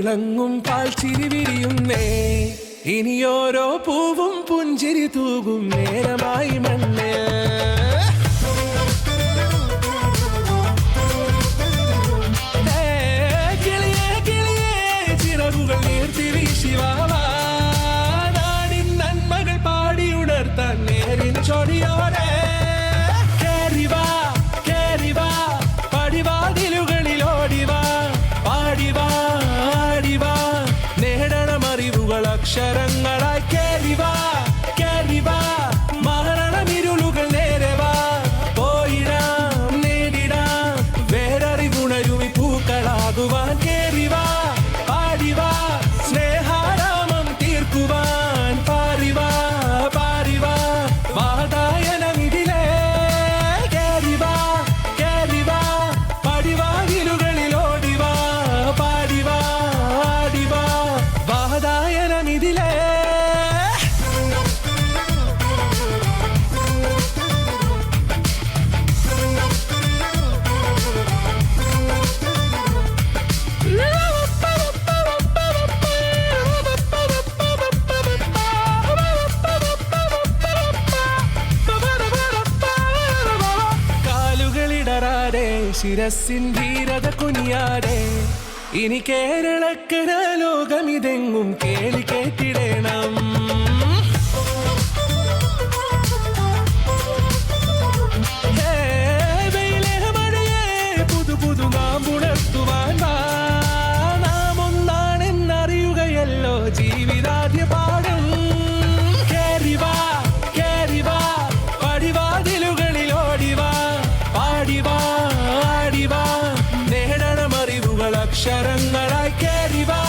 തിളങ്ങും പാൽച്ചിരി വിരിയുന്നേ ഇനിയോരോ പൂവും പുഞ്ചിരി തൂകും നേരമായി മണ്ണ് കിളിയേ കിളിയേ ചിറകുകൾ നീർത്തി വീശിവാവാ നാടിൻ നന്മകൾ പാടിയുണർത്താൻ നേരിൻ ചൊടിയോടെ കേറിവാ കേറിവാ പടിവാതിലുകളിൽ ഓടിവാ പാടിവാ ആടിവാ നേടണമറിവുകൾ അക്ഷരങ്ങളായി കേറിവാ കേറിവാ മരണമിരുളുകൾ നേരവാ പോയിടാം നേടിടാം വേററിവുണരുമി പൂക്കളാകുവാൻ കേറിവാ പാടിവാ സ്നേഹാരാമം തീർക്കുവാൻ പാറിവാ പാറിവാ വാതായനമിതിലേ കേറിവാ കേറിവാ പടിവാതിലുകളിൽ ഓടിവാ പാടിവാ ആടിവാ വാതായനമിതിലേ കാലുകളിടറാതെ ശിരസിൻ ധീരത കുനിയാതെ ഇനി കേരളക്കര ലോകമിതെങ്ങും കേളി കേട്ടിടണം പുതു പുതു നാം ഉണർത്തുവാൻ നാം ഒന്നാണെന്നറിയുകയല്ലോ ജീവിതാദ്യ പാഠം കേറിവാ കേറിവാ പടിവാതിലുകളിൽ ഓടിവാ പാടിവാ ആടിവാ നേടണമറിവുകൾ അക്ഷരങ്ങളായി കേറിവാ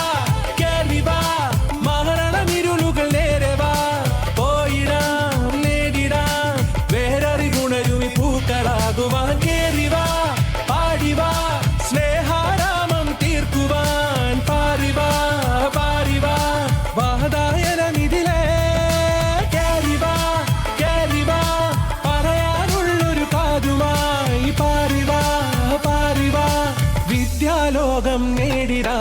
കേറിവാ മരണമിരുളുകൾ നേരവാ പോയിടാം നേടിടാം വേററിവുണരുമി പൂക്കളാകുവാൻ കേറിവാ പാടിവാ സ്നേഹാരാമം തീർക്കുവാൻ പാറിവാ പാറിവാ വാതായനമിതിലേ കേറിവാ കേറിവാ പറയാനുള്ളൊരു കാതുമായി പാറിവാ പാറിവാ വിദ്യാലോകം നേടിടാ